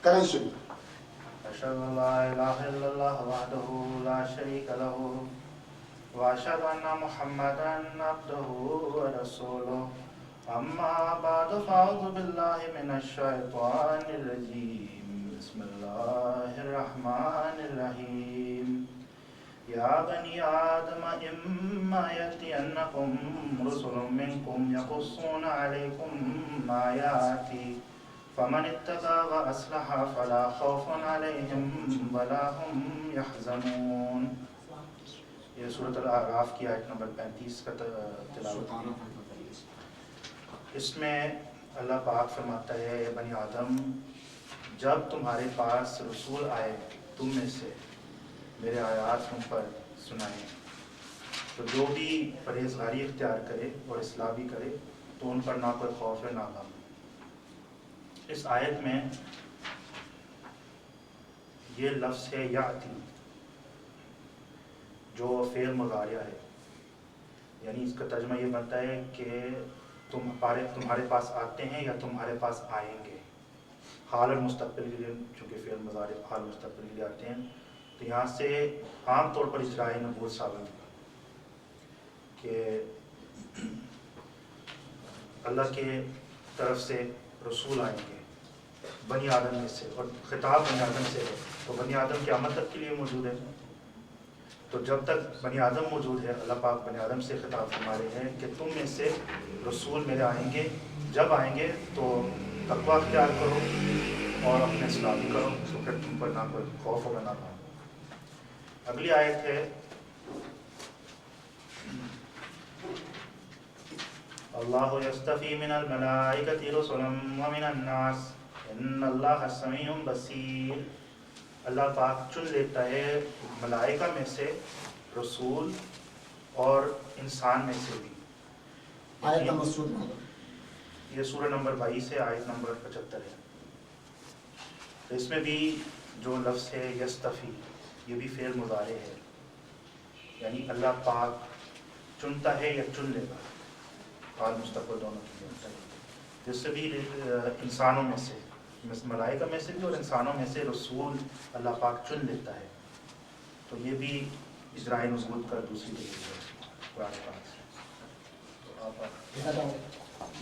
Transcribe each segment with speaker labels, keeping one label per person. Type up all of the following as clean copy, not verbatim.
Speaker 1: کریں شروع.
Speaker 2: أشهد أن لا إله إلا الله وحده لا شريك له وأشهد أن محمدا عبده ورسوله أما بعد فأعوذ بالله من الشيطان الرجيم بسم الله الرحمن الرحيم يا بني آدم إما يأتينكم رسل منكم يقصون عليكم آياتي فمن اتقى وأصلح فلا خوف عليهم ولا هم يحزنون. یہ سورۃ الاعراف کی آیت نمبر 35 کا تلاوت ہے. اس میں اللہ پاک فرماتا ہے اے بنی آدم جب تمہارے پاس رسول آئے تم میں سے میرے آیات تم پر سنائیں تو جو بھی پرہیزگاری اختیار کرے اور اصلاح بھی کرے تو ان پر نہ کوئی خوف ہے نہ غم. اس آیت میں یہ لفظ ہے یاتی جو فعل مضارع ہے، یعنی اس کا ترجمہ یہ بنتا ہے کہ تمہارے پاس آتے ہیں یا تمہارے پاس آئیں گے. حال اور مستقبل کے لیے چونکہ فعل مضارع حال مستقبل کے لیے آتے ہیں تو یہاں سے عام طور پر اجرائے نبوت ثابت ہے کہ اللہ کے طرف سے رسول آئیں گے بنی آدم میں سے، اور خطاب بنی آدم سے ہے تو بنی آدم قیامت تک کے لیے موجود ہے. تو جب تک بنی آدم موجود ہے اللہ پاک بنی آدم سے خطاب فرما رہے ہیں کہ تم میں سے رسول میرے آئیں گے، جب آئیں گے تو تقویٰ اختیار کرو اور اپنے اصلاح بھی کرو تو پھر تم پر نہ کوئی خوف ہوگا نہ غم. اگلی آیت ہے اللہ یصطفی من الملائکۃ رسلا ومن الناس ان اللہ سمیع بصیر. اللہ پاک چن لیتا ہے ملائکہ میں سے رسول اور انسان میں سے بھی.
Speaker 1: آیت نمبر
Speaker 2: یہ سورہ نمبر 22 ہے، آیت نمبر 75 ہے. تو اس میں بھی جو لفظ ہے یستفی یہ بھی فعل مضارع ہے، یعنی اللہ پاک چنتا ہے یا چن لے گا، حال مستقبل دونوں کی ہوتا ہے. جس سے بھی انسانوں میں سے ملائکہ میں سے بھی اور انسانوں میں سے رسول اللہ پاک چن لیتا ہے. تو یہ بھی اجرائے نبوت کا دوسری دلیل ہے قرآن پاک سے. تو آپ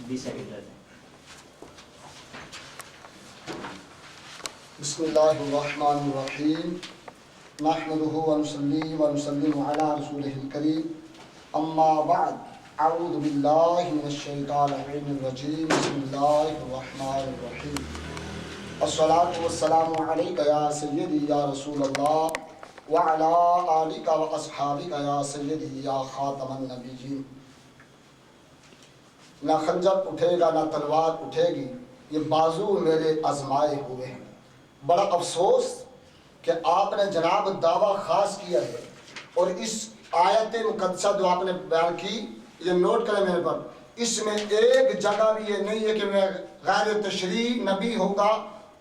Speaker 2: 20 سیکنڈ رہتے ہیں.
Speaker 1: بسم اللہ الرحمن الرحیم نحمده ونصلي ونسلم على رسوله الكريم اما بعد اعوذ باللہ من الشیطان الرجیم بسم اللہ الرحمن الرحیم الصلاة والسلام علیک یا سیدی یا رسول اللہ وعلی آلک و اصحابک یا سیدی یا خاتم النبیین. نہ خنجر اٹھے گا نہ تلوار اٹھے گی، یہ بازو میرے آزمائے ہوئے ہیں. بڑا افسوس کہ آپ نے جناب دعویٰ خاص کیا ہے اور اس آیت مقدسہ جو آپ نے بیان کی یہ نوٹ کریں میرے پر، اس میں ایک جگہ بھی یہ نہیں ہے کہ میں غیر تشریع نبی ہوگا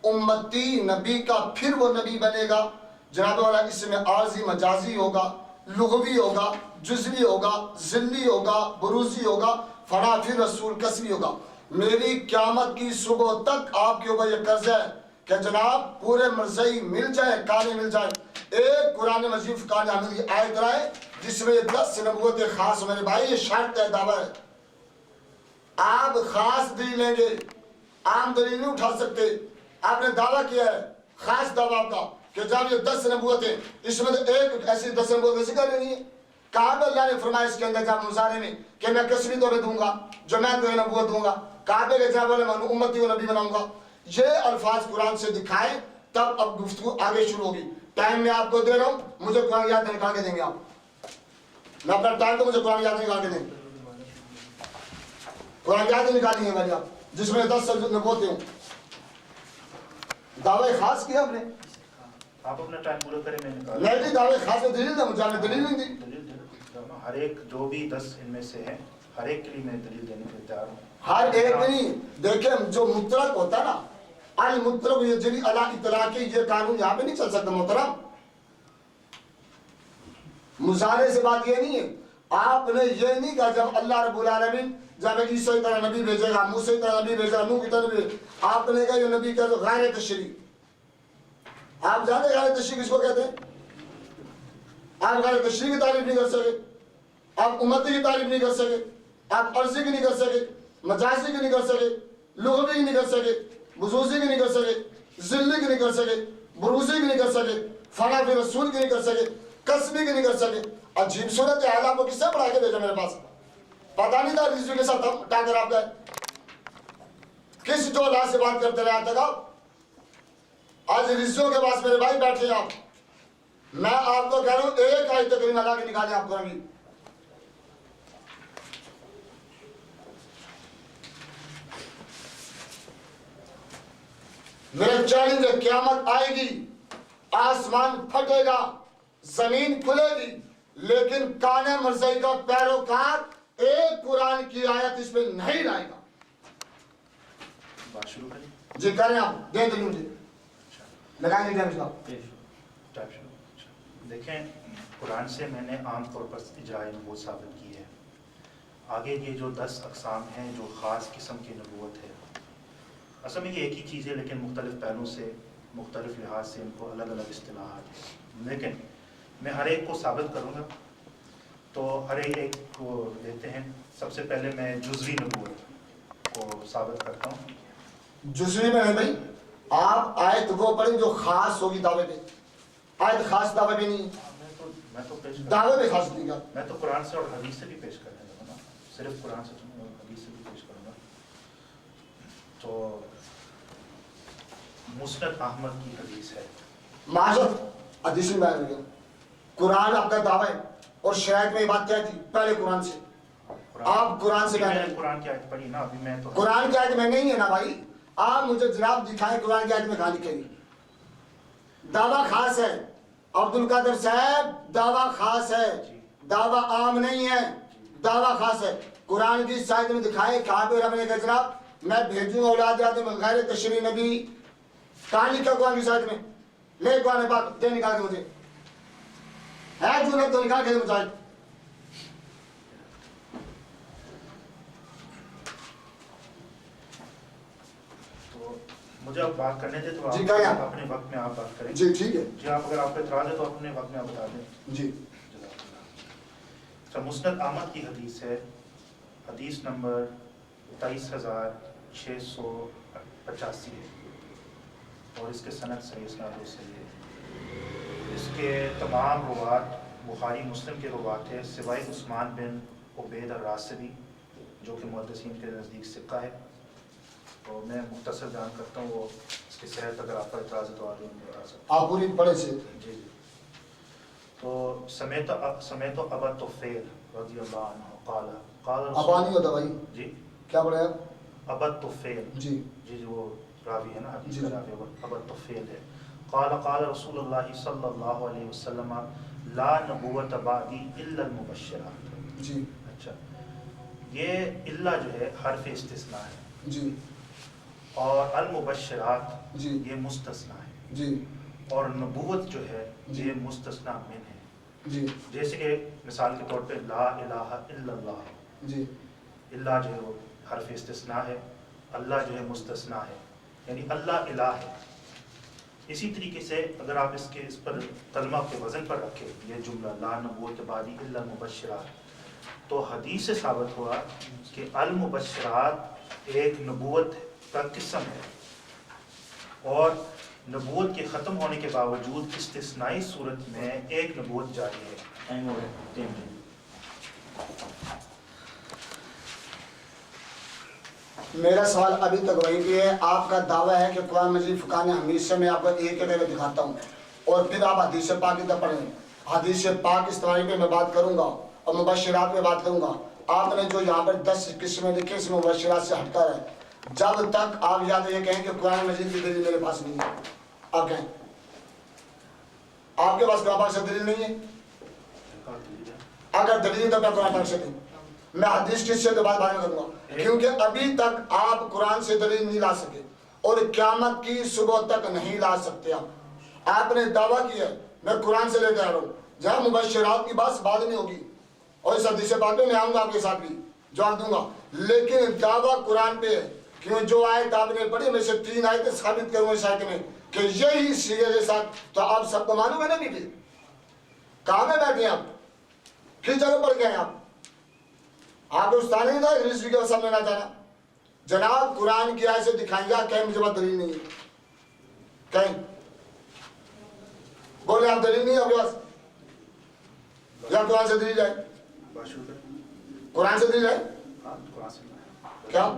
Speaker 1: امتی نبی کا پھر وہ نبی بنے گا. جناب والا اس میں عارضی مجازی ہوگا، لغوی ہوگا، جزوی ہوگا، ذلی ہوگا، بروزی ہوگا، فنا پھر رسول کسبی ہوگا. میری قیامت کی صبح تک آپ کے اوپر یہ قرض ہے کہ جناب پورے مرزئی مل جائے، کانے مل جائے. ایک قرآن مجید فقان حمید کی آیت رائے جس میں یہ 10 نبوت خاص. میرے بھائی یہ شرط ہے، دعویٰ ہے. آپ خاص دلیل لیں گے، عام دلیل نہیں اٹھا سکتے. آپ نے دعویٰ کیا ہے خاص دعویٰ کا کہ جب یہ 10 نبوتیں، اس میں تو ایک ایسی 10 نبوت کا ذکر نہیں ہے. کہاں پہ اللہ نے فرمایا اس کے اندر جب مظاہرے میں کہ میں کسبی طور پہ دوں گا جو میں تمہیں نبوت دوں گا، کہاں پہ کہ جب میں امتی کو نبی بناؤں گا. یہ الفاظ قرآن سے دکھائیں تب اب گفتگو آگے شروع ہوگی. ٹائم میں آپ کو دے رہا ہوں، مجھے قرآن یاد نکال کے دیں گے آپ. میں اپنا ٹائم تو مجھے قرآن یاد نکال کے دیں گے. قرآن یاد نکالیں گے میری آپ جس میں 10 نبوتیں ہوں. دعوے خاص کیا آپ نے،
Speaker 2: آپ اپنا ٹائم پورا کریں. میں نکال
Speaker 1: نہیں جی دعوے خاص میں دلیل دیں، مجھے آپ نے دلیل نہیں دی.
Speaker 2: ہر ایک جو بھی 10 ان میں سے ہے ہر ایک کے لیے میں دلیل دینے کو تیار ہوں.
Speaker 1: ہر ایک نہیں دیکھیں جو مطلق ہوتا ہے نا، المطلق یہ جلی علی اطلاق یہ قانون یہاں پہ نہیں چل سکتا محترم. مظاہرے سے بات یہ نہیں ہے. آپ نے یہ نہیں کہا جب اللہ رب العالمین جب عیسیٰ کی طرح نبی بھیجے گا، موسیٰ کی طرح نبی بھیجے گا، نوح کی طرح نبی، آپ نے کہا یہ نبی کا غیر تشریع. آپ جانتے غیر تشریح کس کو کہتے ہیں؟ آپ غیر تشریح کی تعریف نہیں کر سکے، آپ امتی کی تعریف نہیں کر سکے، آپ عرضی کی نہیں کر سکے، مجازی کی نہیں کر سکے، لغوی کی نہیں کر سکے، خصوصی کی نہیں کر سکے، ذلی کی نہیں کر سکے، بروزی کی نہیں کر سکے، فنا فی رسول کی نہیں کر سکے، قصبی کی نہیں کر سکے. عجیب صورت حال آپ کو کس سے پڑھا کے بھیجا میرے پاس؟ پتا نہیں تھا رضوی کے ساتھ ہم اٹھا کر آپ گئے. کس ٹولہ سے بات کرتے رہے آج تک آپ؟ آج رضیوں کے پاس میرے بھائی بیٹھے ہیں آپ. میں آپ کو کہہ رہا ہوں ایک آیت کریم اللہ کی نکالیں آپ قرآن کی. میرا چیلنج ہے، قیامت آئے گی، آسمان پھٹے گا، زمین کھلے گی، لیکن کانے مرزائی کا پیروکار ایک قرآن کی آیت اس میں نہیں لائے گا.
Speaker 2: بات شروع کریں.
Speaker 1: جی کریں آپ، دیں دیں مجھے لگائیں گے ٹائم صاحب.
Speaker 2: دیکھیں قرآن سے میں نے عام طور پر اجرائے نبوت ثابت کی ہے. آگے یہ جو 10 اقسام ہیں جو خاص قسم کی نبوت ہے، اصل میں یہ ایک ہی چیز ہے لیکن مختلف پہلوں سے مختلف لحاظ سے ان کو الگ الگ اصطلاحات ہیں. لیکن میں ہر ایک کو ثابت کروں گا تو ہر ایک کو لیتے ہیں. سب سے پہلے میں جزوی نبوت کو ثابت کرتا ہوں.
Speaker 1: جزوی میں ہے بھائی، آپ آیت وہ پڑھیں جو خاص ہوگی دعوے پہ. آیت خاص دعوے پہ نہیں،
Speaker 2: میں تو پیش
Speaker 1: دعوے پہ خاص نہیں گا.
Speaker 2: میں تو قرآن سے اور حدیث سے بھی پیش کرنے لگا نا، صرف قرآن سے اور حدیث سے بھی پیش کروں گا. تو مسند احمد کی حدیث ہے.
Speaker 1: معاشرت حدیث میں بیان ہو گیا. قرآن آپ کا دعویٰ ہے اور شرائط میں یہ بات کیا تھی؟ پہلے قرآن سے. آپ قرآن سے
Speaker 2: میں
Speaker 1: بیان
Speaker 2: نے قرآن کی آیت پڑھی نا ابھی. میں تو
Speaker 1: قرآن کی آیت میں نہیں ہے نا بھائی. آپ مجھے جناب دکھائیں قرآن کی آیت میں کہاں لکھے گی. دعویٰ خاص ہے عبد القادر صاحب، دعویٰ خاص ہے، دعویٰ عام نہیں ہے، دعویٰ خاص ہے. قرآن کی آیت میں دکھائے کہاں پہ رب نے کہا جناب میں بھیجوں گا اولاد آدم غیر تشریح نبی. کہاں لکھا قرآن کی آیت میں؟ لے قرآن پاک دے نکال کے مجھے. ہے جو نہیں تو نکال کے مجھے.
Speaker 2: مجھے آپ بات کرنے دیں تو
Speaker 1: جی
Speaker 2: آپ اپنے وقت میں آپ بات کریں.
Speaker 1: جی ٹھیک ہے.
Speaker 2: جی آپ اگر آپ کو اعتراض ہے تو اپنے وقت میں آپ بتا دیں.
Speaker 1: جی
Speaker 2: اچھا، مسند احمد کی حدیث ہے. حدیث نمبر 23685 ہے اور اس کے سند صحیح اسناد صحیح ہے. اس کے تمام روات بخاری مسلم کے روات ہے سوائے عثمان بن عبید الراسبی جو کہ محدثین کے نزدیک ثقہ ہے. تو میں مختصر بیان کرتا ہوں، وہ اس کی صحت اگر آپ کا اعتراض ہے تو آگے میں بتا سکتا ہوں.
Speaker 1: آپ پوری پڑھے سے.
Speaker 2: جی جی. تو سمیت ابا طفیل رضی اللہ عنہ قال
Speaker 1: ابا نہیں ہوتا بھائی.
Speaker 2: جی
Speaker 1: کیا پڑھے آپ؟
Speaker 2: ابا طفیل.
Speaker 1: جی
Speaker 2: جی وہ راوی ہے نا حدیث
Speaker 1: جی
Speaker 2: کا راوی ابا طفیل ہے. قال رسول اللہ صلی اللہ علیہ وسلم لا نبوت بعدی الا المبشرات.
Speaker 1: جی
Speaker 2: اچھا، یہ الا جو ہے حرف استثناء ہے
Speaker 1: جی
Speaker 2: اور المبشرات
Speaker 1: جی
Speaker 2: یہ مستثنیٰ ہے
Speaker 1: جی
Speaker 2: اور نبوت جو ہے
Speaker 1: جی
Speaker 2: یہ مستثنیٰ من ہے.
Speaker 1: جی
Speaker 2: جیسے کہ مثال کے طور پہ لا الہ الا اللہ.
Speaker 1: جی
Speaker 2: اللہ جو ہے وہ حرف استثناء ہے، اللہ جو ہے مستثنیٰ ہے، یعنی اللہ الہ ہے. اسی طریقے سے اگر آپ اس پر کلمہ کے وزن پر رکھیں یہ جملہ لا نبوت بعدی الا المبشرات، تو حدیث سے ثابت ہوا کہ المبشرات ایک نبوت کا قسم ہے اور نبوت کے ختم ہونے کے باوجود استثنائی صورت میں ایک نبوت جاری ہے. ٹائم ہو گیا.
Speaker 1: میرا سوال ابھی تک وہی بھی ہے. آپ کا دعویٰ ہے کہ قرآن مجید فقان حمید سے میں آپ کو ایک ایک دکھاتا ہوں اور پھر آپ حدیث پاک کی طرف پڑھیں. حدیث پاک استعمال پہ میں بات کروں گا اور مبشرات پہ بات کروں گا. آپ نے جو یہاں پر 10 قسمیں لکھی اس میں مبشرات سے ہٹ کر ہے. جب تک آپ یا تو یہ کہیں کہ قرآن مجید کی دلیل میرے پاس نہیں ہے، آپ کہیں آپ کے پاس قرآن پاک سے دلیل نہیں ہے. اگر دلیل تو میں قرآن پاک سے دوں، میں حدیث کس سے تو بات میں کروں گا کیونکہ ابھی تک آپ قرآن سے دلیل نہیں لا سکے اور قیامت کی صبح تک نہیں لا سکتے. آپ نے دعویٰ کیا ہے میں قرآن سے لے کے آ رہا ہوں، جہاں مبشرات کی بات بعد میں ہوگی اور اس حدیث پاک میں آؤں گا آپ کے ساتھ بھی جواب دوں گا، لیکن دعویٰ قرآن پہ ہے. کیوں جو آیت آپ نے پڑھی میں سے 3 آیتیں ثابت کروں اس آیت میں کہ یہی سیگے کے ساتھ تو آپ سب کو معلوم ہے نا بھی کہاں میں بیٹھے ہیں آپ کس جگہ پر گئے آپ استانی نہیں تھا انگلش بھی سمجھنا چاہنا جناب قرآن کی آیت سے دکھائیں گا کہیں مجھے بات دلیل نہیں ہے کہیں بولے آپ دلیل نہیں ہے آپ کے پاس یا قرآن سے دلیل ہے قرآن سے دلیل ہے کیا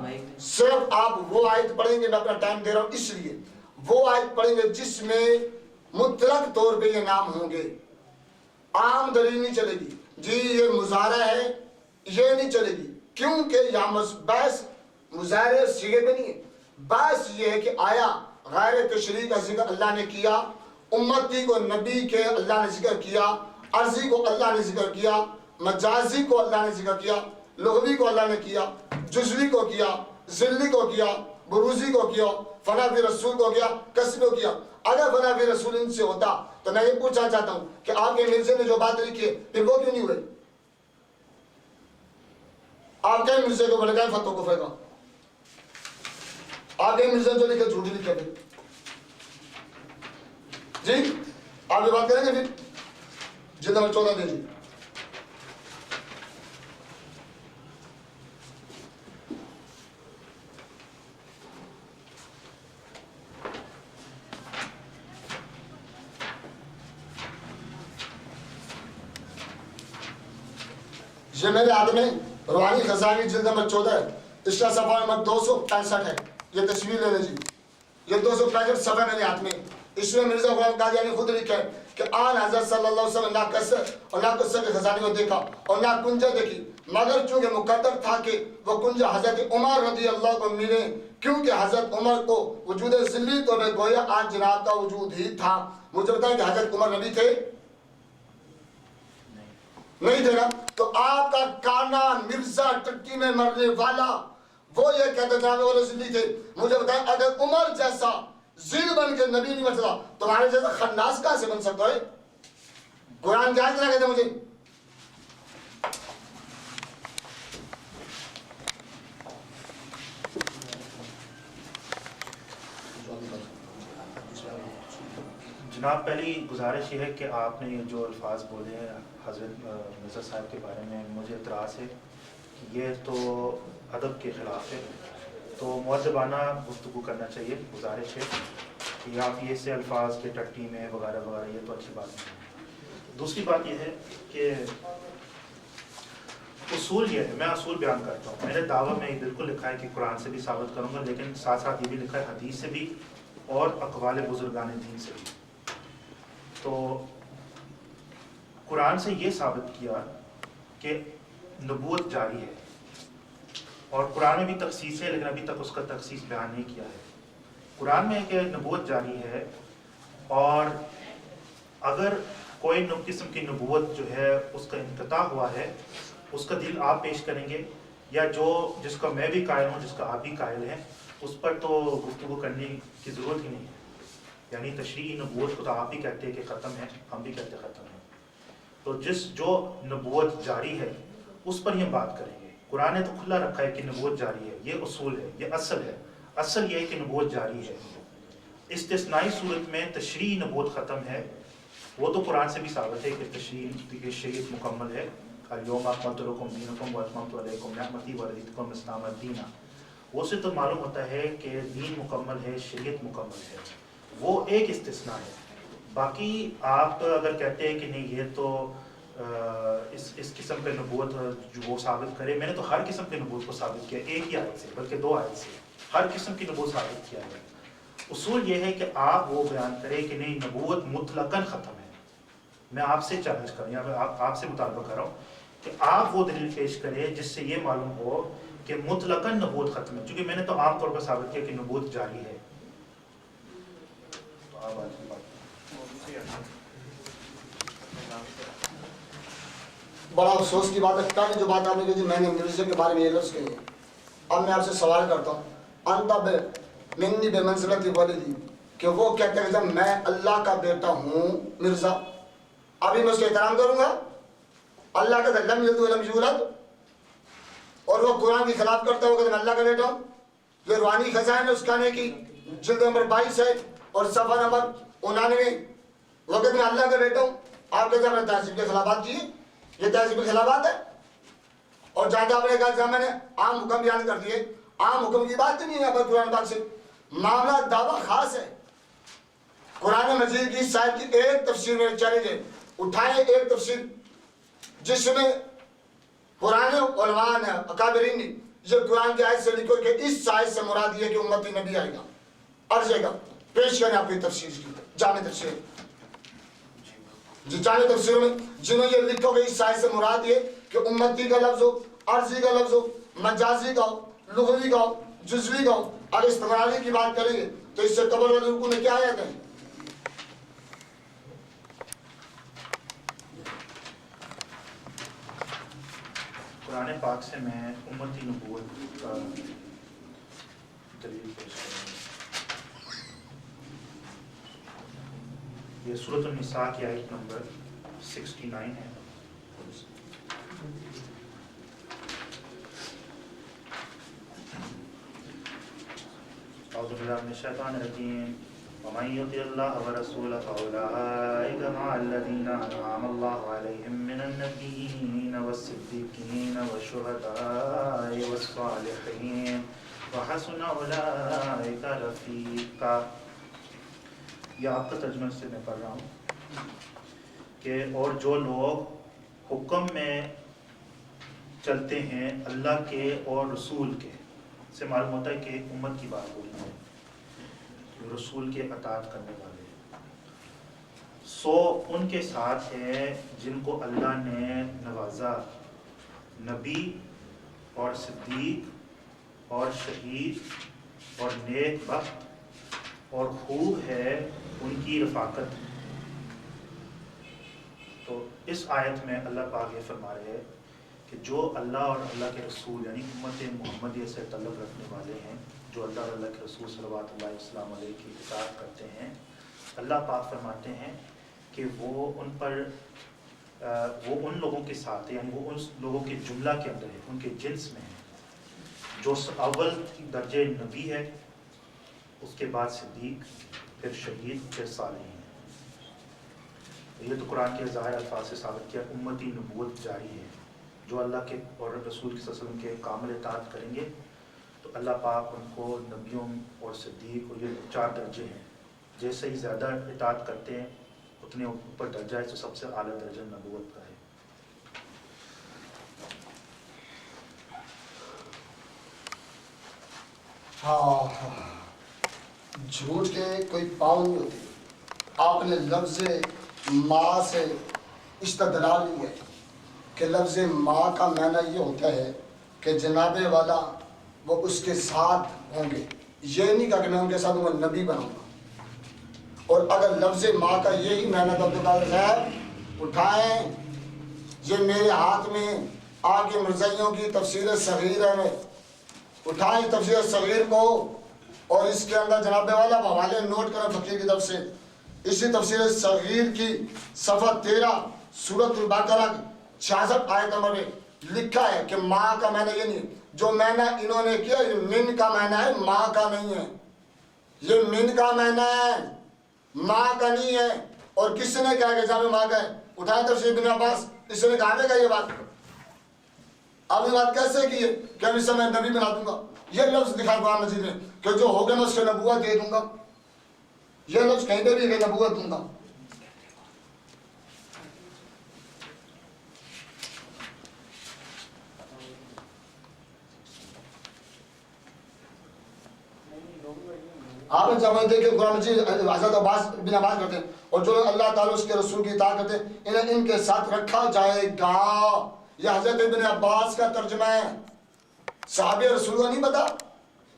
Speaker 1: صرف آپ وہ آیت پڑھیں گے میں اپنا ٹائم دے رہا ہوں اس لیے وہ آیت پڑھیں گے جس میں مطلق طور پہ یہ نام ہوں گے عام دلیل نہیں چلے گی جی یہ مظاہرہ ہے یہ نہیں چلے گی کیونکہ یہاں بحث مظاہرے سیگے پہ نہیں ہے بحث یہ ہے کہ آیا غیر تشریح کا ذکر اللہ نے کیا امتی کو نبی کے اللہ نے ذکر کیا عرضی کو اللہ نے ذکر کیا مجازی کو اللہ نے ذکر کیا لغوی کو اللہ نے کیا جزوی کو کیا ذلی کو کیا بروزی کو کیا فنا فی رسول کو کیا کسب کو کیا اگر فنا فی رسول ان سے ہوتا تو میں یہ پوچھنا چاہتا ہوں کہ آپ کے مرزے نے جو بات لکھی ہے پھر وہ کیوں نہیں ہوئے آپ کے مرزے کو بڑے گئے فتح کو پھینکا آپ کے مرزے جو لکھے جھوٹی لکھے پھر جی آپ یہ بات کریں گے پھر جلد نمبر 14 دے جی یہ میرے ہاتھ میں روحانی خزانے جلد نمبر 14 ہے اس کا صفحہ نمبر 265 ہے یہ تصویر لے لیں جی یہ 265 صفحہ میرے ہاتھ میں اس میں مرزا غلام قادیانی نے خود لکھا ہے کہ آن حضرت صلی اللہ علیہ وسلم نہ کثر اور نہ قصر کے خزانے کو دیکھا اور نہ کنجہ دیکھی مگر چونکہ مقدر تھا کہ وہ کنجہ حضرت عمر رضی اللہ کو ملے کیونکہ حضرت عمر کو وجود ذلی طور پر گویا آج جناب کا وجود ہی تھا مجھے بتائیں کہ حضرت عمر نبی تھے نہیں تھے نا تو آپ کا کانا مرزا ٹٹی میں مرنے والا وہ یہ کہتے تھے وہ ذلی تھے مجھے بتائیں اگر عمر جیسا ذل بن کے نبی نہیں بن سکتا تمہارے جیسا خناس کہاں سے بن سکتا ہے قرآن جائز نہ کہتے مجھے
Speaker 2: جناب پہلی گزارش یہ ہے کہ آپ نے جو الفاظ بولے ہیں حضرت مرزا صاحب کے بارے میں مجھے اعتراض ہے کہ یہ تو ادب کے خلاف ہے تو مؤدبانہ گفتگو کرنا چاہیے گزارش ہے کہ آپ یہ سے الفاظ کے ٹٹی میں وغیرہ وغیرہ یہ تو اچھی بات نہیں ہے دوسری بات یہ ہے کہ اصول یہ ہے میں اصول بیان کرتا ہوں میرے دعویٰ میں بالکل لکھا ہے کہ قرآن سے بھی ثابت کروں گا لیکن ساتھ ساتھ یہ بھی لکھا ہے حدیث سے بھی اور اقوال بزرگان دین سے بھی تو قرآن سے یہ ثابت کیا کہ نبوت جاری ہے اور قرآن میں بھی تخصیص ہے لیکن ابھی تک اس کا تخصیص بیان نہیں کیا ہے قرآن میں کہ نبوت جاری ہے اور اگر کوئی قسم کی نبوت جو ہے اس کا انقطاع ہوا ہے اس کا دل آپ پیش کریں گے یا جو جس کا میں بھی قائل ہوں جس کا آپ بھی قائل ہیں اس پر تو گفتگو کرنے کی ضرورت ہی نہیں ہے یعنی تشریعی نبوت کو تو آپ بھی کہتے ہیں کہ ختم ہے ہم بھی کہتے ہیں ختم ہے تو جو نبوت جاری ہے اس پر ہی ہم بات کریں گے قرآن نے تو کھلا رکھا ہے کہ نبوت جاری ہے یہ اصول ہے یہ اصل ہے اصل یہ ہے کہ نبوت جاری ہے استثنائی صورت میں تشریعی نبوت ختم ہے وہ تو قرآن سے بھی ثابت ہے کہ تشریعی شریعت مکمل ہے الیوم اکملت لکم دینکم واتممت علیکم نعمتی ورضیت الاسلام دینا وہ سے تو معلوم ہوتا ہے کہ دین مکمل ہے شریعت مکمل ہے وہ ایک استثناء ہے باقی آپ اگر کہتے ہیں کہ نہیں یہ تو اس قسم کے نبوت جو وہ ثابت کرے میں نے تو ہر قسم کے نبوت کو ثابت کیا ایک ہی آیت سے بلکہ 2 آیت سے ہر قسم کی نبوت ثابت کیا ہے اصول یہ ہے کہ آپ وہ بیان کریں کہ نہیں نبوت مطلقاً ختم ہے میں آپ سے چیلنج کروں یا میں آپ سے مطالبہ کر رہا ہوں کہ آپ وہ دلیل پیش کریں جس سے یہ معلوم ہو کہ مطلقاً نبوت ختم ہے چونکہ میں نے تو عام طور پر ثابت کیا کہ نبوت جاری ہے تو آپ آج کی بات
Speaker 1: بڑا افسوس کی بات ہے پہلے جو بات آپ نے کہی میں نے مرزا کے بارے میں یہ لفظ کہی اب میں آپ سے سوال کرتا ہوں انت منی بے منزلت والدی کہ وہ کہتے ہیں جب میں اللہ کا بیٹا ہوں مرزا ابھی میں اس کا احترام کروں گا اللہ کا لم یلد ولم یولد اور وہ قرآن کی خلاف کرتا ہوگا کہ میں اللہ کا بیٹا ہوں یہ روحانی خزائن ہے اس کہنے کی جلد نمبر 22 ہے اور صفحہ نمبر 99 وقت میں اللہ کا بیٹا ہوں آپ کہتے ہیں میں تہذیب کے خلافات کیے، یہ تہذیب کے خلافات ہے. اور جہاں آپ نے کہا جہاں میں نے عام حکم بیان کر دیے، عام حکم کی بات نہیں ہے یہاں پر قرآن پاک سے، معاملہ دعویٰ خاص ہے. قرآن مجید کی صاحب کی ایک تفسیر میں چلے گئے، اٹھائیں ایک تفسیر جس میں پرانے علماء نے اکابرین نے یہ قرآن کی آیت سے لکھو کہ اس آیت سے مراد یہ کہ امتی نبی آئے گا، عرضے گا. پیش کریں آپ کی تفسیر کی جامع تفسیر جامع تفسیر میں جنہوں یہ لکھو کہ اس آیت سے مراد یہ کہ امتی کا لفظ ہو، عرضی کا لفظ ہو، مجازی کا ہو، لغوی کا ہو، جزوی کا ہو. اگر استمراری کی بات کریں گے تو اس سے قبل والے رکوع میں کیا آیت ہے؟
Speaker 2: قرآن پاک سے میں امتی نبوت کا دلیل پیش کروں گا. یہ سورۃ النساء کی آیت نمبر 69 ہے. اعوذ باللہ من الشیطان الرجیم. ومن يطع الله ورسوله فأولئك مع الذين أنعم الله عليهم من النبيين والصديقين والشهداء والصالحين وحسن أولئك رفيقا. یہ آپ کا ترجمہ سے میں پڑھ رہا ہوں کہ اور جو لوگ حکم میں چلتے ہیں اللہ کے اور رسول کے، سے معلوم ہوتا ہے کہ امت کی بات ہو رہی ہے، رسول کے اطاعت کرنے والے، سو ان کے ساتھ ہے جن کو اللہ نے نوازا، نبی اور صدیق اور شہید اور نیک بخت، اور خوب ہے ان کی رفاقت. تو اس آیت میں اللہ پاک یہ فرما رہے ہیں کہ جو اللہ اور اللہ کے رسول یعنی امت محمدیہ سے تعلق رکھنے والے ہیں، جو اللہ اور اللہ کے رسول صلوات اللہ وسلم علیہ کی اطاعت کرتے ہیں، اللہ پاک فرماتے ہیں کہ وہ ان پر وہ ان لوگوں کے ساتھ یعنی وہ ان لوگوں کے جملہ کے اندر ہے، ان کے جنس میں ہے جو اول درجے نبی ہے، اس کے بعد صدیق، پھر شہید، پھر صالح ہیں. یہ تو قرآن کے ظاہر الفاظ سے ثابت کیا امتی نبوت جاری ہے. جو اللہ کے اور رسول صلی اللہ علیہ وسلم کے کامل اطاعت کریں گے تو اللہ پاک ان کو نبیوں اور صدیق اور یہ 4 درجے ہیں، جیسے ہی زیادہ اطاعت کرتے ہیں اتنے اوپر درجہ ہے، تو سب سے اعلیٰ درجہ نبوت کا ہے.
Speaker 1: ہاں جھوٹ کے کوئی پاؤں نہیں ہوتی. آپ نے لفظ ماں سے استدلال لی ہے کہ لفظ ماں کا معنی یہ ہوتا ہے کہ جناب والا وہ اس کے ساتھ ہوں گے. یہ نہیں کہا کہ میں ان کے ساتھ ہوں گا، نبی بناؤں گا. اور اگر لفظ ماں کا یہی معنی تو عبدالقادر اٹھائیں، یہ میرے ہاتھ میں آگے مرزائیوں کی تفسیر صغیر ہے، اٹھائیں تفسیر صغیر کو اور اس کے اندر جناب والا حوالے نوٹ کریں فقیر کی طرف سے. اسی تفسیر صغیر کی صفحہ 13 سورۃ البقرہ 66 آیت نمبر میں لکھا ہے کہ ماں کا معنی یہ نہیں، جو معنی انہوں نے کیا یہ من کا معنی ہے، ماں کا نہیں ہے. یہ من کا معنی ہے، ماں کا نہیں ہے. اور کس نے کہا کہ جہاں ماں کا ہے؟ اٹھائیں تفسیر ابن عباس، اس نے کہا گا یہ بات. آپ نے بات کیسے کی ہے کہ اب اس سے میں نبی بنا دوں گا؟ یہ لفظ دکھا قرآن مجید میں کہ جو ہوگا میں اس کو نبوت دے دوں گا. یہ لفظ کہیں پہ بھی کہ نبوت دوں گا. آپ نے جب دیکھے قرآن مجید حضرت عباس بن عباس کرتے ہیں اور جو اللہ تعالیٰ اس کے رسول کی اطاعت کرتے ہیں انہیں ان کے ساتھ رکھا جائے گا. یہ حضرت ابن عباس کا ترجمہ ہے، صحابی رسول کو نہیں پتا.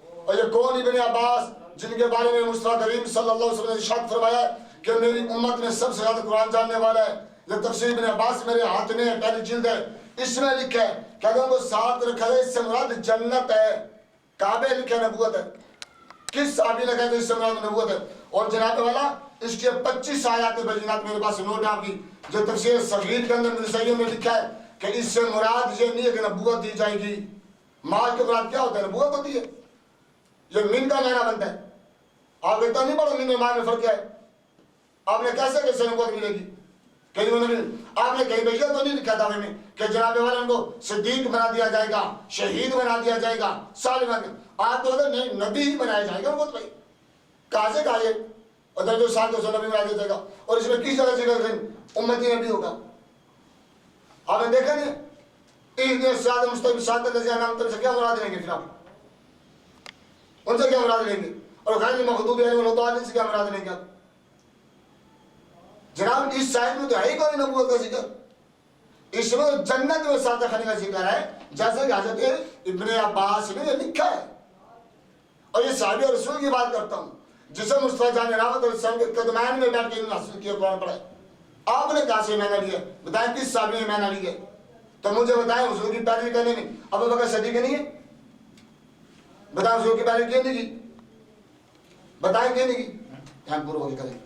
Speaker 1: اور یہ کون ابن عباس جن کے بارے میں مصطفیٰ کریم صلی اللہ علیہ وسلم نے ارشاد فرمایا کہ میری امت میں سب سے زیادہ قرآن جاننے والا ہے. یہ تفسیر ابن عباس میرے ہاتھ میں پہلی جلد ہے، اس میں لکھا ہے کہ اگر وہ ساتھ رکھا ہے اس سے مراد جنت ہے. کعبے لکھا نبوت ہے، کس صحابی نے کہا کہ اس سے مراد نبوت ہے. اور جناب والا اس کے 25 آیات بینات میرے پاس نوٹ آپ کی جو تفسیر صغیر کے اندر مرزائیوں میں لکھا ہے کہ اس سے مراد یہ نہیں ہے کہ نبوت دی جائے گی. ماں کے مراد کیا ہوتا ہے؟ نبوت ہوتی ہے. یہ من کا معنی بنتا ہے. آپ اتنا نہیں پڑھو من ایمان میں فرق کیا ہے؟ آپ نے کیسے کیسے نبوت ملے گی؟ کہیں آپ نے کہیں بھیجا تو نہیں لکھا دعوے میں کہ جناب والا کو صدیق بنا دیا جائے گا، شہید بنا دیا جائے گا، صالح بنا دیا، آپ تو نہیں نبی ہی بنایا جائے گا نبوت بھائی کہاں سے کہا یہ ادھر جو ساتھ اس نبی بنا دیا جائے گا اور اس میں کس جگہ سے امتی نبی ہوگا؟ آپ نے دیکھا نہیں ایک دن سیاد مستقبل ساتھ اللہ نام تم سے کیا مراد لیں گے؟ پھر آپ ان سے کیا مراد لیں گے؟ اور غیر مغضوب علیہم ولا سے کیا مراد لیں گے آپ؟ جناب اس سائد میں تو ہے ہی کوئی نبوت کا ذکر، اس میں جنت میں ساتھ خانے کا ذکر ہے، جیسے کہ حضرت ابن عباس نے یہ لکھا ہے۔ اور یہ صحابی اور رسول کی بات کرتا ہوں جسے مصطفیٰ جان راوت علیہ السلام کے قدمین میں بیٹھ کے انہوں نے حاصل کیا قرآن پڑھا ہے۔ آپ نے کہاں سے معنی لیا؟ بتائیں کس صحابی نے معنی لیا؟ تو مجھے بتائیں حضور کی پیروی کرنے میں ابو بکر صدیق نہیں ہے؟ بتائیں حضور کی پیروی کیوں نہیں کی؟ بتائیں کیوں نہیں کی؟ یہاں پورا ہو کریں۔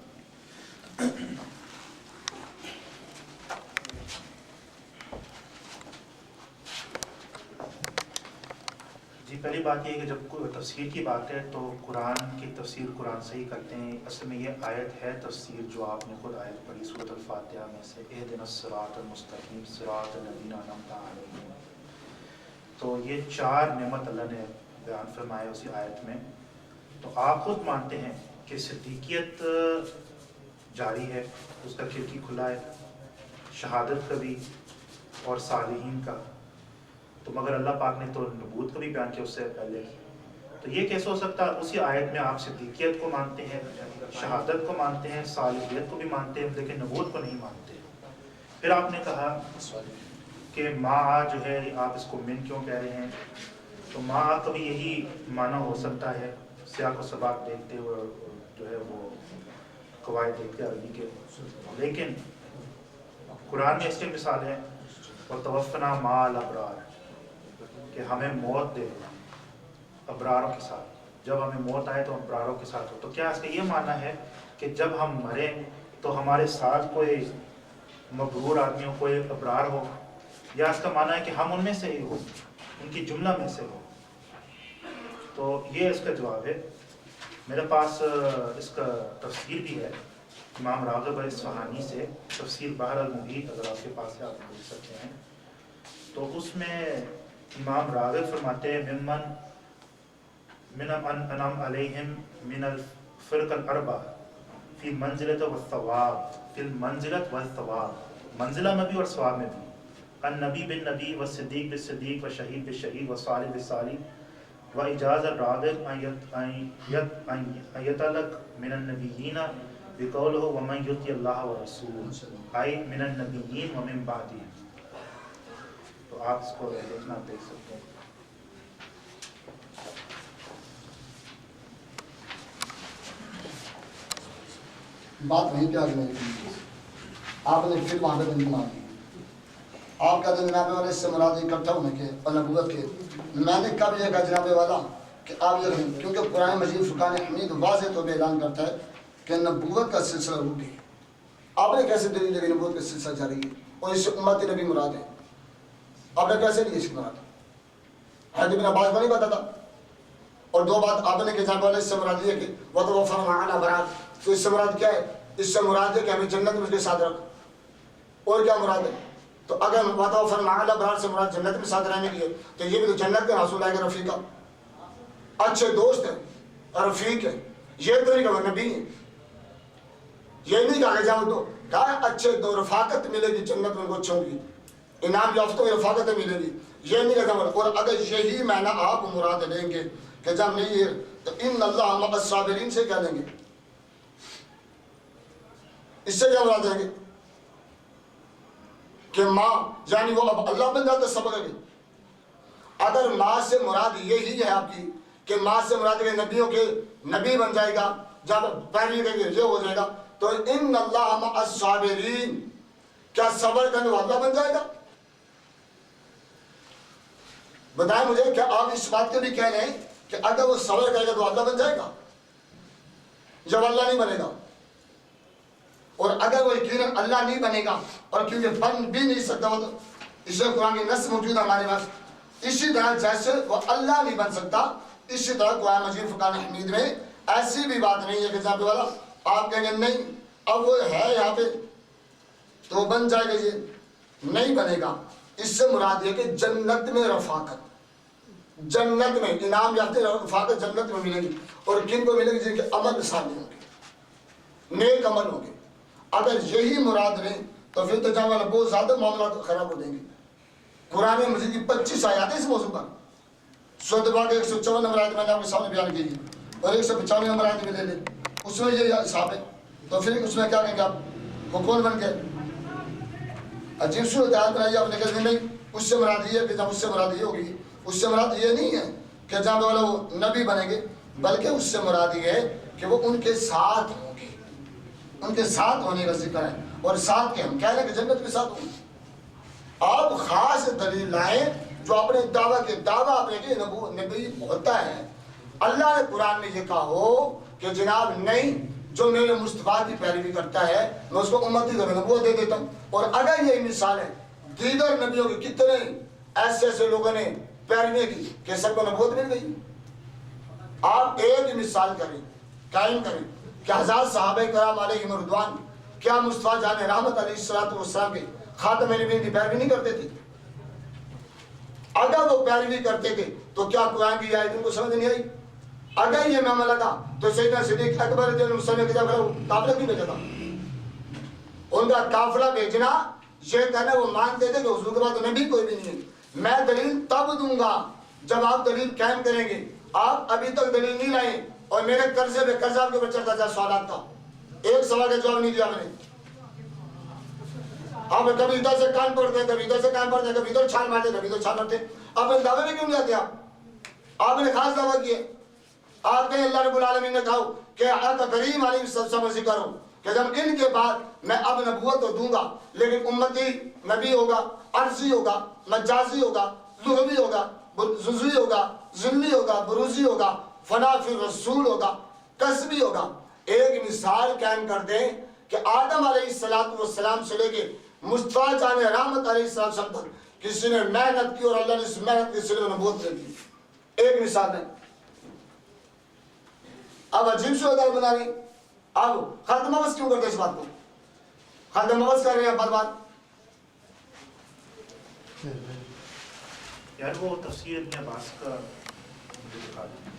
Speaker 2: جی پہلی بات یہ ہے کہ جب کوئی تفسیر کی بات ہے تو قرآن کی تفسیر قرآن سے ہی کرتے ہیں۔ اصل میں یہ آیت ہے تفسیر جو آپ نے خود آیت پڑھی سورۃ الفاتحہ میں سے، اہدنا الصراط المستقیم صراط الذین انعمت علیہم، تو یہ 4 نعمت اللہ نے بیان فرمایا اسی آیت میں۔ تو آپ خود مانتے ہیں کہ صدیقیت جاری ہے، اس کا کھڑکی کھلا ہے، شہادت کا بھی اور صالحین کا، تو مگر اللہ پاک نے تو نبوت کو بھی بیان کیا اس سے پہلے، تو یہ کیسے ہو سکتا ہے؟ اسی آیت میں آپ صدیقیت کو مانتے ہیں، شہادت کو مانتے ہیں، صالحیت کو بھی مانتے ہیں، لیکن نبوت کو نہیں مانتے۔ پھر آپ نے کہا کہ ماں جو ہے آپ اس کو من کیوں کہہ رہے ہیں؟ تو ماں کا بھی یہی معنی ہو سکتا ہے، سیاق و سباق دیکھتے ہوئے جو ہے وہ قواعد دیکھتے عربی کے، لیکن قرآن میں اس کی مثال ہے وَتَوَفَّنَا مَعَ الْأَبْرَارِ، کہ ہمیں موت دے ابراروں کے ساتھ، جب ہمیں موت آئے تو ابراروں کے ساتھ ہو۔ تو کیا اس کا یہ معنی ہے کہ جب ہم مریں تو ہمارے ساتھ کوئی مبرور آدمی ہو، کوئی ابرار ہو، یا اس کا معنی ہے کہ ہم ان میں سے ہی ہو، ان کی جملہ میں سے ہو؟ تو یہ اس کا جواب ہے۔ میرے پاس اس کا تفسیر بھی ہے امام راغب اصفہانی سے، تفسیر بحر المحیط، اگر آپ کے پاس ہے آپ دیکھ سکتے ہیں۔ تو اس میں امام راغب فرماتے ہیں من انعم علیہم من الفرق الاربع فی منزلت والثواب، فی المنزلت والثواب، منزلہ میں بھی اور ثواب میں بھی، النبی بالنبی والصدیق بالصدیق والشہید بالشہید والصالح بالصالح، واجاز الراغب ان یتعلق من النبیین بقولہ ومن یطع اللہ ورسولہ، ای من النبیین ومن بعدہم۔ تو آپ اس کو دیکھنا دیکھ سکتے ہیں۔
Speaker 1: بات وہیں پہ آگے نہیں، آپ نے پھر وہاں پہ بندی مان دی۔ آپ کہتے ہیں جناب والے اس سے مراد اکٹھا ہونے کے اور نبوت کے۔ میں نے کب یہ کہا جناب والا کہ آپ یہ کہیں، کیونکہ قرآن مجید فرقان حمید واضح طور پہ اعلان کرتا ہے کہ نبوت کا سلسلہ رک گئی۔ آپ نے کیسے دلیل لگی نبوت کا سلسلہ جاری ہے اور اس سے امت نبی مراد ہے؟ آپ نے کیسے لی اس کی مراد؟ حضرت ابن عباس کو نہیں پتا تھا؟ اور دو بات آپ نے کہ جناب والے اس سے مراد یہ کہ وَتَوَفَّنَا مَعَ الْأَبْرَارِ، تو اس سے مراد کیا ہے؟ اس سے مراد ہے کہ ہمیں جنت میں اس کے ساتھ رکھ، اور کیا مراد ہے؟ تو اگر وَتَوَفَّنَا مَعَ الْأَبْرَارِ سے مراد جنت میں ساتھ رہنے کی ہے تو یہ بھی تو جنت کا حصول آئے گا، رفیقہ، اچھے دوست ہیں، رفیق ہے، یہ تو نہیں کہا نبی ہے، یہ نہیں کہا جاؤ تو کہا اچھے دو رفاقت ملے گی جنت میں ان کو اچھوں کی، انعام یافتوں کی رفاقت ملے گی، یہ نہیں کہا جاؤ۔ اور اگر یہی معنی آپ مراد لیں گے کہ جب نہیں ہے تو ان اللہ مع الصابرین سے کیا لیں گے؟ اس سے کیا مراد لیں گے کہ ماں یعنی وہ اب اللہ بن جاتا سبق ہے؟ اگر ماں سے مراد یہی ہے آپ کی کہ ماں سے مراد ہے نبیوں کے نبی بن جائے گا، جب پہلی کہ یہ ہو جائے گا، تو ان اللہ مع الصابرین، کیا صبر کرنے والا اللہ بن جائے گا؟ بتائیں مجھے، کیا آپ اس بات کے بھی کہہ رہے ہیں کہ اگر وہ صبر کرے گا تو اللہ بن جائے گا جب اللہ نہیں بنے گا؟ اور اگر وہ یقیناً اللہ نہیں بنے گا، اور کیونکہ بن بھی نہیں سکتا وہ، تو اس سے قرآن کی نص موجود ہے ہمارے پاس، اسی طرح جیسے وہ اللہ نہیں بن سکتا، اسی طرح قرآن مجید فرقان حمید میں ایسی بھی بات نہیں ہے کہ جہاں پہ والا آپ کہیں گے نہیں اب وہ ہے یہاں پہ تو بن جائے گا، یہ نہیں بنے گا۔ اس سے مراد یہ کہ جنت میں رفاقت، جنت میں انعام یافتہ رفاقت جنت میں ملے گی، اور کن کو ملے گی؟ جن کے عمل صالح ہوں گے، نیک عمل ہوں گے۔ اگر یہی مراد نہیں تو پھر تو جہاں والا بہت زیادہ معاملات خراب ہو جائیں گے۔ قرآن مجید کی 25 آیات ہیں اس موضوع پر، سورۃ بقرہ کے 154 نمبر آیت میں نے آپ کے سامنے بیان کی ہے، اور 195 نمبر آیت میں لے لیں، اس میں یہ حساب ہے۔ تو پھر اس میں کیا کہیں گے آپ؟ وہ کون بن گئے؟ عجیب صورت آیت بنائی آپ نے، کہتے نہیں اس سے مراد یہ ہے کہ جب اس سے مراد یہ ہوگی، اس سے مراد یہ نہیں ہے کہ جہاں والا وہ نبی بنیں گے، بلکہ اس سے مراد یہ ہے کہ وہ ان کے ساتھ ہوں گے، ان کے ساتھ ہونے کا ذکر ہے، اور ساتھ کے ہم کہہ رہے ہیں کہ جنت کے ساتھ ہوں گے۔ آپ خاص دلیل لائیں جو اپنے دعویٰ کے دعویٰ اپنے کہ نبی ہوتا ہے۔ اللہ نے قرآن میں یہ کہا ہو کہ جناب نہیں، جو میرے مصطفیٰ کی پیروی کرتا ہے میں اس کو امتی کا نبوت دے دیتا ہوں۔ اور اگر یہ مثال ہے دیگر نبیوں کے کتنے ایسے ایسے لوگوں نے پیروی کی کہ سب کو نبوت مل گئی۔ آپ ایک مثال کریں، قائم کریں کہ ہزار صحابہ کرام علیہم رضوان کیا مصطفیٰ جان رحمت علیہ السلام کے خاتم نبیین کی پیروی نہیں کرتے تھے؟ اگر وہ پیروی کرتے تھے تو کیا قرآن کی آیت ان کو سمجھ نہیں آئی؟ اگر یہ معاملہ تھا تو سیدنا صدیق اکبر رضی اللہ عنہ کی جگہ قافلہ کیوں بھیجا تھا؟ ان کا قافلہ بھیجنا یہ کہنا وہ مانتے تھے کہ حضور کے بعد نبی کوئی بھی نہیں ہے۔ میں دلیل تب دوں گا جب آپ دلیل قائم کریں گے۔ آپ ابھی تک دلیل نہیں لائے اور میرے قرضے پہ قرضہ آپ کے اوپر چڑھتا جائے سوالات کا، ایک سوال کا جواب نہیں دیا میں نے۔ آپ کبھی ادھر سے کان پڑتے کبھی ادھر سے کان پڑتے کبھی ادھر چھال مارتے کبھی ادھر چھال مارتے، آپ نے دعوے میں کیوں نہیں آتے؟ آپ نے خاص دعویٰ کیے، آپ نے اللہ رب العالمین نے کہا کہ آقا کریم علیہ السلام سے کرو کہ جب ان کے بعد میں اب نبوت تو دوں گا لیکن امتی نبی ہوگا، عرضی ہوگا، مجازی ہوگا، لغوی ہوگا، جزوی ہوگا، ذلی ہوگا، بروزی ہوگا، فنا فی رسول ہوگا، کسبی ہوگا۔ ایک مثال قائم کر دیں کہ آدم علیہ السلام سے لے کے مصطفیٰ جان رحمت علیہ السلام تک کسی نے محنت کی اور اللہ نے اس محنت کے سلے میں نبوت دے دی۔ ایک مثال ہے۔ اب عجیب سے بنا رہے ہیں، اب ختم مبس کیوں کرتے اس بات کو؟ ختم مبس کر رہے ہیں برباد۔
Speaker 2: یار وہ تفسیر ابن عباس کا مجھے دکھا دیں۔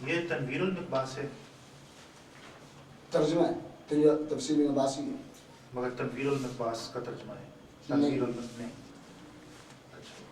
Speaker 2: یہ تنویر المقباس ہے،
Speaker 1: ترجمہ ہے، تفسیر ابن عباس ہی ہے،
Speaker 2: مگر تنویر المقباس کا ترجمہ ہے،
Speaker 1: نہیں۔
Speaker 2: تنویر المقباس نہیں۔ اچھا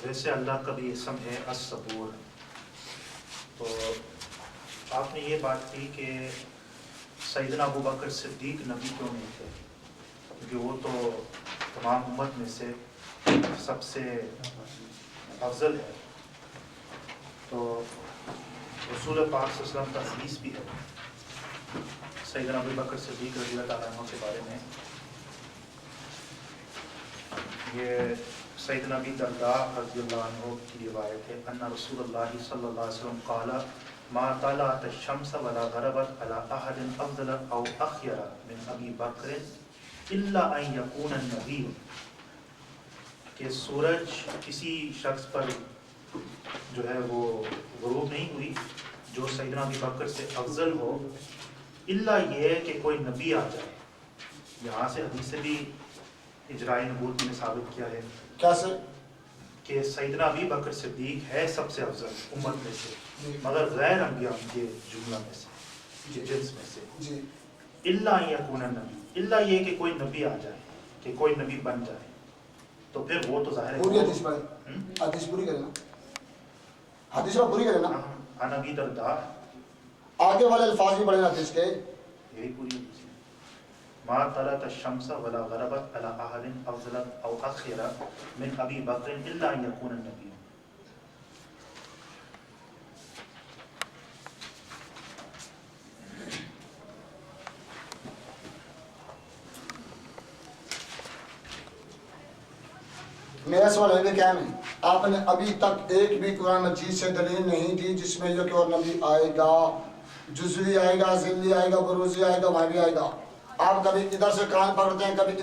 Speaker 2: جیسے اللہ کا بھی اسم ہے الصبور، تو آپ نے یہ بات کی کہ سیدنا ابو بکر صدیق نبی کیوں نہیں تھے، کیونکہ وہ تو تمام امت میں سے سب سے افضل ہے۔ تو رسول پاک صلی اللہ علیہ وسلم کا حدیث بھی ہے سیدنا ابو بکر صدیق رضی اللہ تعالیٰ عنہ کے بارے میں۔ یہ سیدنا ابی درداء رضی اللہ عنہ کی روایت ہے، ان رسول اللہ صلی اللہ علیہ وسلم قال ما طلعت الشمس ولا غربت على احد افضل او اخیر من ابی بکر الا ان یکون النبی، کہ سورج کسی شخص پر جو ہے وہ غروب نہیں ہوئی جو سیدنا ابی بکر سے افضل ہو، الا یہ کہ کوئی نبی آ جائے۔ یہاں سے حدیث سے بھی اجرائے نبوت میں ثابت کیا ہے
Speaker 1: کیسے؟
Speaker 2: کہ سیدنا ابی بکر صدیق ہے سب سے افضل امت میں سے، مگر غیر انبیاء کے جملہ میں سے، جنس میں سے،
Speaker 1: جی
Speaker 2: الا ان یکون نبی، الا یہ کہ کوئی نبی آ جائے، کہ کوئی نبی بن جائے، تو پھر وہ تو ظاہر ہے
Speaker 1: پوری حدیث پڑھیں، حدیث پوری کریں نا، حدیث میں پوری کریں نا،
Speaker 2: عن ابی درداء،
Speaker 1: آگے والے الفاظ بھی پڑھیں حدیث کے،
Speaker 2: یہی پوری حدیث ہے. ما طلعت الشمس ولا غربت على احد افضل او اخر من ابی بکر الا ان يكون النبی.
Speaker 1: میرا سوال ہے کیا میں آپ نے ابھی تک ایک بھی قرآن مجید سے دلیل نہیں دی جس میں یہ کہ اور نبی آئے گا، جزوی آئے گا، ذلی آئے گا، بروزی آئے گا، وہاں بھی آئے گا. آپ کبھی ادھر سے کان پکڑتے ہیں، کبھی